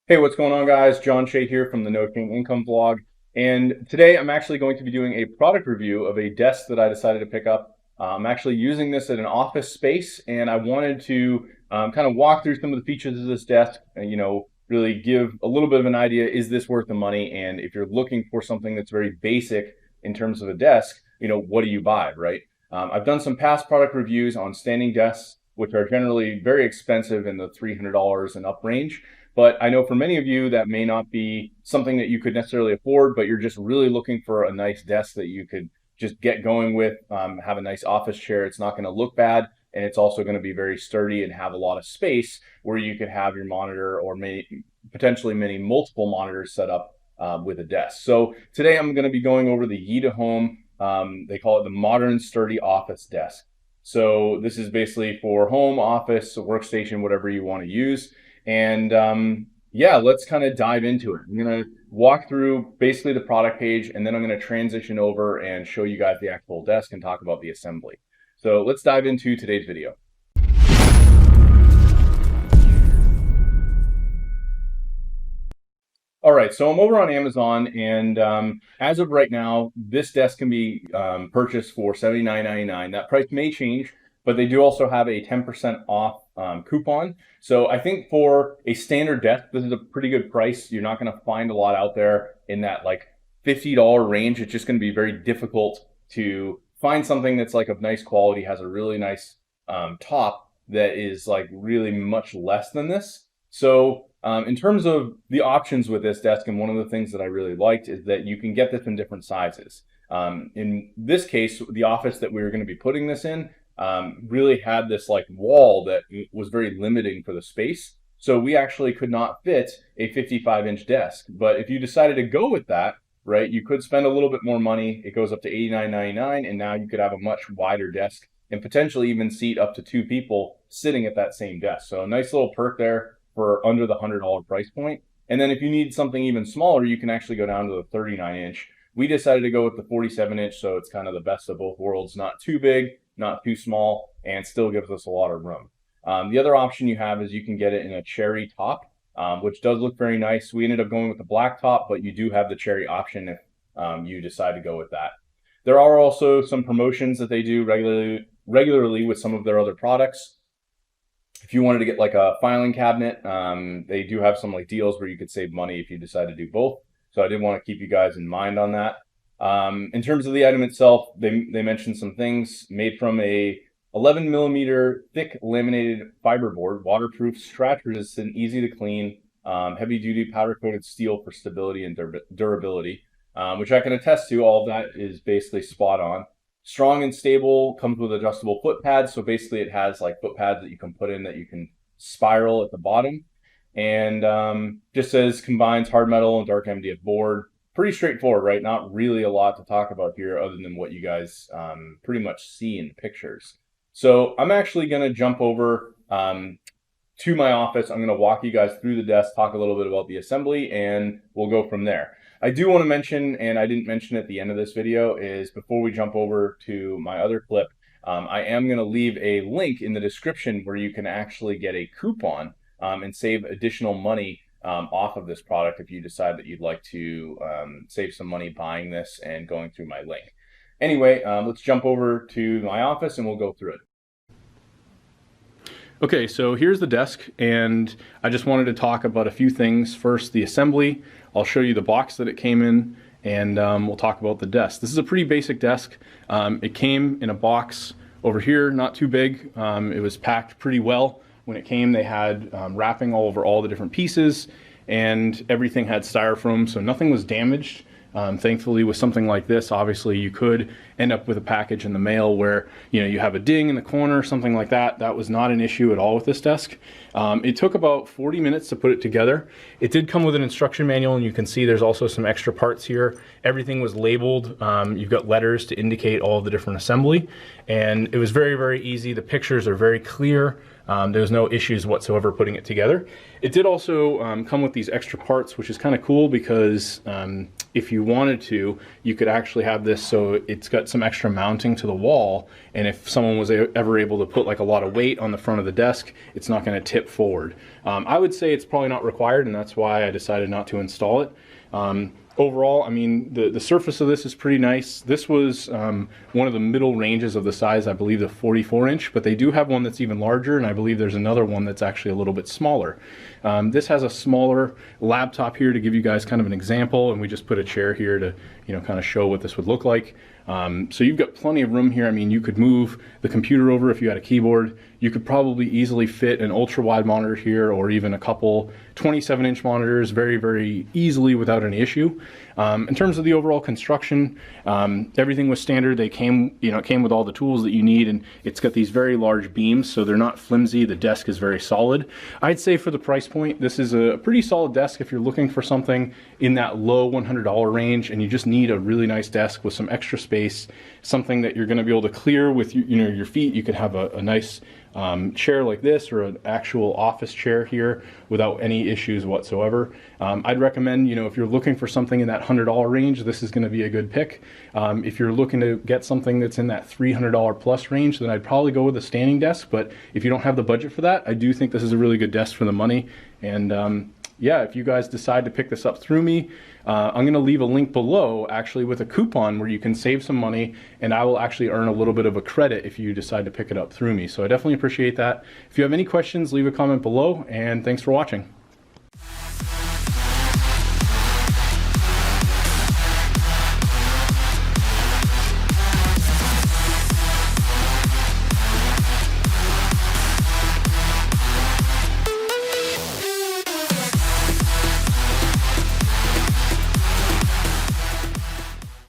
Hey, what's going on, guys? John Shea here from the No Shame Income Vlog. And today I'm actually going to be doing a product review of a desk that I decided to pick up. I'm actually using this at an office space, and I wanted to kind of walk through some of the features of this desk and, really give a little bit of an idea, is this worth the money? And if you're looking for something that's very basic in terms of a desk, what do you buy, right? I've done some past product reviews on standing desks, which are generally very expensive in the $300 and up range. But I know for many of you that may not be something that you could necessarily afford, but you're just really looking for a nice desk that you could just get going with, have a nice office chair. It's not going to look bad, and it's also going to be very sturdy and have a lot of space where you could have your monitor or potentially many multiple monitors set up with a desk. So today I'm going to be going over the Yitahome, they call it the Modern Sturdy Office Desk. So this is basically for home, office, workstation, whatever you want to use. And yeah, let's kind of dive into it. I'm going to walk through basically the product page, and then I'm going to transition over and show you guys the actual desk and talk about the assembly. So let's dive into today's video. All right, so I'm over on Amazon, and as of right now, this desk can be purchased for $79.99. That price may change, but they do also have a 10% off coupon. So I think for a standard desk, this is a pretty good price. You're not going to find a lot out there in that like $50 range. It's just going to be very difficult to find something that's like of nice quality, has a really nice top that is like really much less than this. So in terms of the options with this desk, and one of the things that I really liked is that you can get this in different sizes. In this case, the office that we were going to be putting this in really had this like wall that was very limiting for the space. So we actually could not fit a 55-inch desk. But if you decided to go with that, right, you could spend a little bit more money. It goes up to $89.99, and now you could have a much wider desk and potentially even seat up to 2 people sitting at that same desk. So a nice little perk there for under the $100 price point. And then if you need something even smaller, you can actually go down to the 39-inch. We decided to go with the 47-inch, so it's kind of the best of both worlds. Not too big, not too small, and still gives us a lot of room. The other option you have is you can get it in a cherry top, which does look very nice. We ended up going with the black top, but you do have the cherry option if you decide to go with that. There are also some promotions that they do regularly with some of their other products. If you wanted to get like a filing cabinet, they do have some like deals where you could save money if you decide to do both. So I did want to keep you guys in mind on that. In terms of the item itself, they mentioned some things made from a 11mm thick laminated fiberboard, waterproof, scratch resistant, easy to clean, heavy duty powder coated steel for stability and durability, which I can attest to. All of that is basically spot on. Strong and stable, comes with adjustable foot pads. So basically it has like foot pads that you can put in that you can spiral at the bottom. And just says combines hard metal and dark MDF board. Pretty straightforward, right? Not really a lot to talk about here other than what you guys pretty much see in pictures. So I'm actually going to jump over to my office. I'm going to walk you guys through the desk, talk a little bit about the assembly, and we'll go from there. I do want to mention, and I didn't mention at the end of this video, is before we jump over to my other clip, I am going to leave a link in the description where you can actually get a coupon and save additional money off of this product if you decide that you'd like to save some money buying this and going through my link. Anyway, let's jump over to my office and we'll go through it. Okay, so here's the desk, and I just wanted to talk about a few things. First, the assembly. I'll show you the box that it came in, and we'll talk about the desk. This is a pretty basic desk. It came in a box over here, not too big. It was packed pretty well. When it came, they had wrapping all over all the different pieces, and everything had styrofoam, so nothing was damaged. Thankfully, with something like this, obviously you could end up with a package in the mail where you have a ding in the corner, something like that. That was not an issue at all with this desk. It took about 40 minutes to put it together. It did come with an instruction manual, and you can see there's also some extra parts here. Everything was labeled. You've got letters to indicate all of the different assembly, and it was very, very easy. The pictures are very clear. There was no issues whatsoever putting it together. It did also come with these extra parts, which is kind of cool because if you wanted to, you could actually have this so it's got got some extra mounting to the wall, and if someone was ever able to put like a lot of weight on the front of the desk, it's not going to tip forward. I would say it's probably not required, and that's why I decided not to install it. Overall, I mean, the surface of this is pretty nice. This was one of the middle ranges of the size, I believe the 44-inch, but they do have one that's even larger, and I believe there's another one that's actually a little bit smaller. This has a smaller laptop here to give you guys kind of an example, and we just put a chair here to, you know, kind of show what this would look like. So you've got plenty of room here. I mean, you could move the computer over if you had a keyboard. You could probably easily fit an ultra-wide monitor here, or even a couple 27-inch monitors very, very easily without any issue. In terms of the overall construction, everything was standard. They came, you know, it came with all the tools that you need, and it's got these very large beams, so they're not flimsy. The desk is very solid. I'd say for the price point, this is a pretty solid desk if you're looking for something in that low $100 range, and you just need a really nice desk with some extra space, something that you're going to be able to clear with your feet. You could have a nice chair like this, or an actual office chair here without any issues whatsoever. I'd recommend, you know, if you're looking for something in that $100 range, this is going to be a good pick. If you're looking to get something that's in that $300 plus range, then I'd probably go with a standing desk. But if you don't have the budget for that, I do think this is a really good desk for the money. And yeah, if you guys decide to pick this up through me, I'm going to leave a link below actually with a coupon where you can save some money, and I will actually earn a little bit of a credit if you decide to pick it up through me. So I definitely appreciate that. If you have any questions, leave a comment below, and thanks for watching.